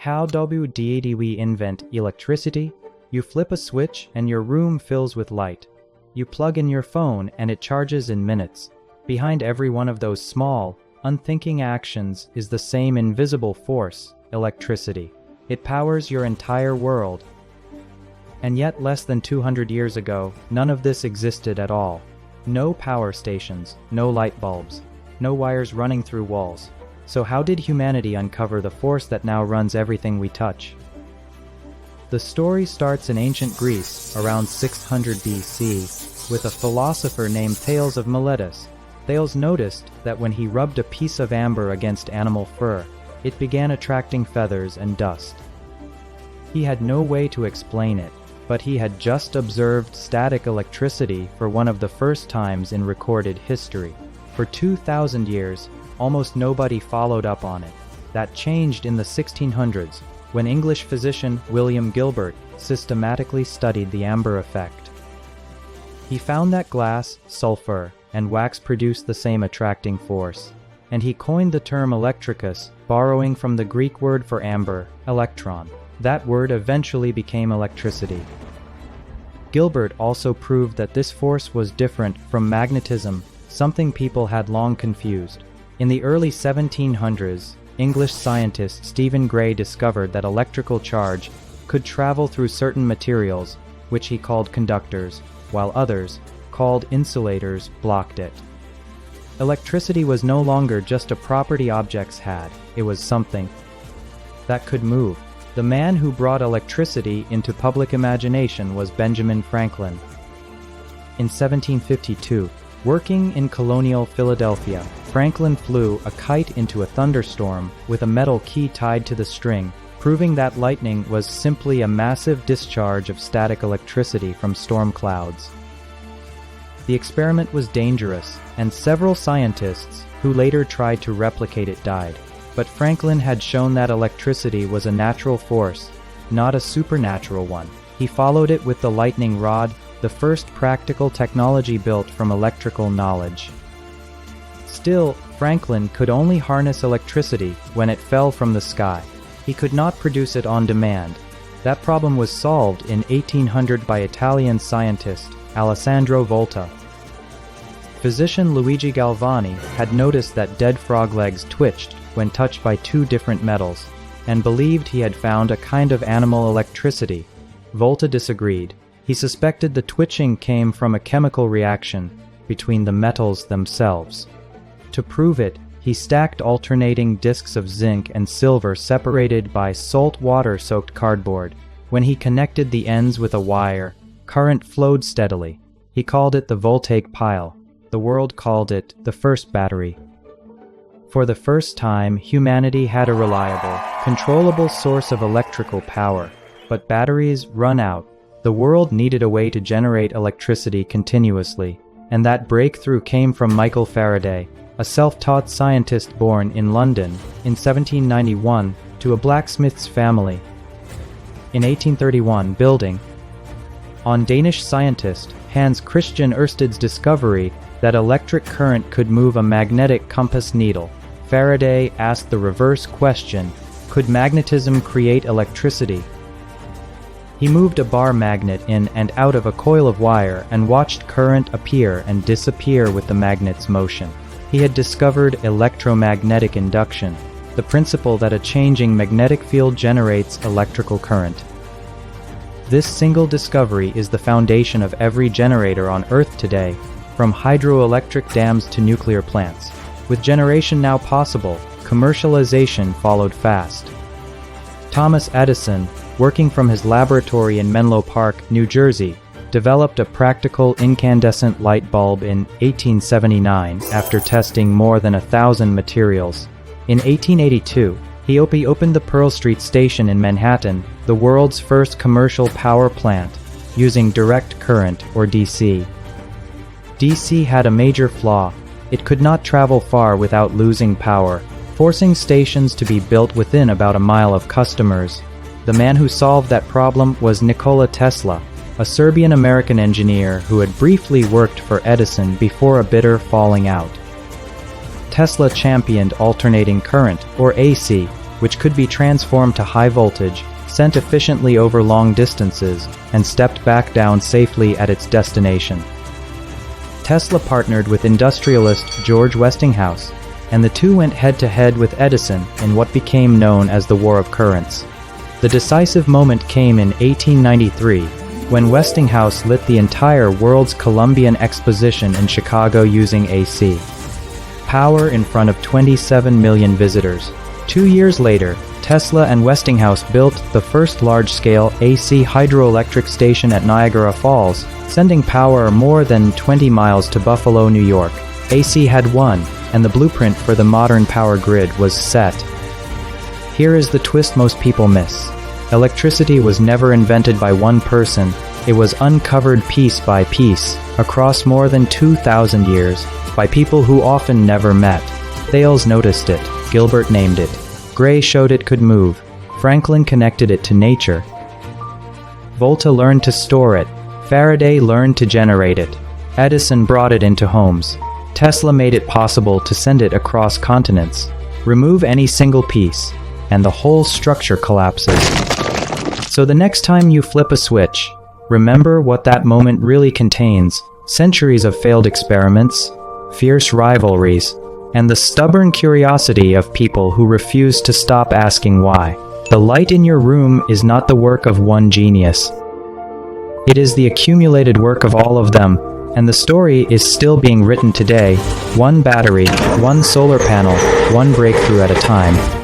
How did we invent electricity? You flip a switch and your room fills with light. You plug in your phone and it charges in minutes. Behind every one of those small, unthinking actions is the same invisible force, electricity. It powers your entire world. And yet, less than 200 years ago, none of this existed at all. No power stations, no light bulbs, no wires running through walls. So how did humanity uncover the force that now runs everything we touch? The story starts in ancient Greece, around 600 BC, with a philosopher named Thales of Miletus. Thales noticed that when he rubbed a piece of amber against animal fur, it began attracting feathers and dust. He had no way to explain it, but he had just observed static electricity for one of the first times in recorded history. For 2,000 years, almost nobody followed up on it. That changed in the 1600s, when English physician William Gilbert systematically studied the amber effect. He found that glass, sulfur, and wax produced the same attracting force, and he coined the term electricus, borrowing from the Greek word for amber, electron. That word eventually became electricity. Gilbert also proved that this force was different from magnetism, something people had long confused. In the early 1700s, English scientist Stephen Gray discovered that electrical charge could travel through certain materials, which he called conductors, while others, called insulators, blocked it. Electricity was no longer just a property objects had, it was something that could move. The man who brought electricity into public imagination was Benjamin Franklin. In 1752, working in colonial Philadelphia, Franklin flew a kite into a thunderstorm with a metal key tied to the string, proving that lightning was simply a massive discharge of static electricity from storm clouds. The experiment was dangerous, and several scientists who later tried to replicate it died. But Franklin had shown that electricity was a natural force, not a supernatural one. He followed it with the lightning rod, the first practical technology built from electrical knowledge. Still, Franklin could only harness electricity when it fell from the sky. He could not produce it on demand. That problem was solved in 1800 by Italian scientist Alessandro Volta. Physician Luigi Galvani had noticed that dead frog legs twitched when touched by two different metals, and believed he had found a kind of animal electricity. Volta disagreed. He suspected the twitching came from a chemical reaction between the metals themselves. To prove it, he stacked alternating discs of zinc and silver separated by salt water-soaked cardboard. When he connected the ends with a wire, current flowed steadily. He called it the voltaic pile. The world called it the first battery. For the first time, humanity had a reliable, controllable source of electrical power. But batteries run out. The world needed a way to generate electricity continuously, and that breakthrough came from Michael Faraday, a self-taught scientist born in London in 1791 to a blacksmith's family. In 1831, building on Danish scientist Hans Christian Ørsted's discovery that electric current could move a magnetic compass needle, Faraday asked the reverse question, could magnetism create electricity? He moved a bar magnet in and out of a coil of wire and watched current appear and disappear with the magnet's motion. He had discovered electromagnetic induction, the principle that a changing magnetic field generates electrical current. This single discovery is the foundation of every generator on Earth today, from hydroelectric dams to nuclear plants. With generation now possible, commercialization followed fast. Thomas Edison, working from his laboratory in Menlo Park, New Jersey, developed a practical incandescent light bulb in 1879 after testing more than 1,000 materials. In 1882, he opened the Pearl Street Station in Manhattan, the world's first commercial power plant, using direct current, or DC. DC had a major flaw. It could not travel far without losing power, forcing stations to be built within about a mile of customers. The man who solved that problem was Nikola Tesla, a Serbian-American engineer who had briefly worked for Edison before a bitter falling out. Tesla championed alternating current, or AC, which could be transformed to high voltage, sent efficiently over long distances, and stepped back down safely at its destination. Tesla partnered with industrialist George Westinghouse, and the two went head-to-head with Edison in what became known as the War of Currents. The decisive moment came in 1893, when Westinghouse lit the entire world's Columbian Exposition in Chicago using AC power in front of 27 million visitors. 2 years later, Tesla and Westinghouse built the first large-scale AC hydroelectric station at Niagara Falls, sending power more than 20 miles to Buffalo, New York. AC had won, and the blueprint for the modern power grid was set. Here is the twist most people miss. Electricity was never invented by one person. It was uncovered piece by piece, across more than 2,000 years, by people who often never met. Thales noticed it, Gilbert named it, Gray showed it could move, Franklin connected it to nature. Volta learned to store it, Faraday learned to generate it, Edison brought it into homes, Tesla made it possible to send it across continents. Remove any single piece, and the whole structure collapses. So the next time you flip a switch, remember what that moment really contains: centuries of failed experiments, fierce rivalries, and the stubborn curiosity of people who refuse to stop asking why. The light in your room is not the work of one genius. It is the accumulated work of all of them, and the story is still being written today, one battery, one solar panel, one breakthrough at a time.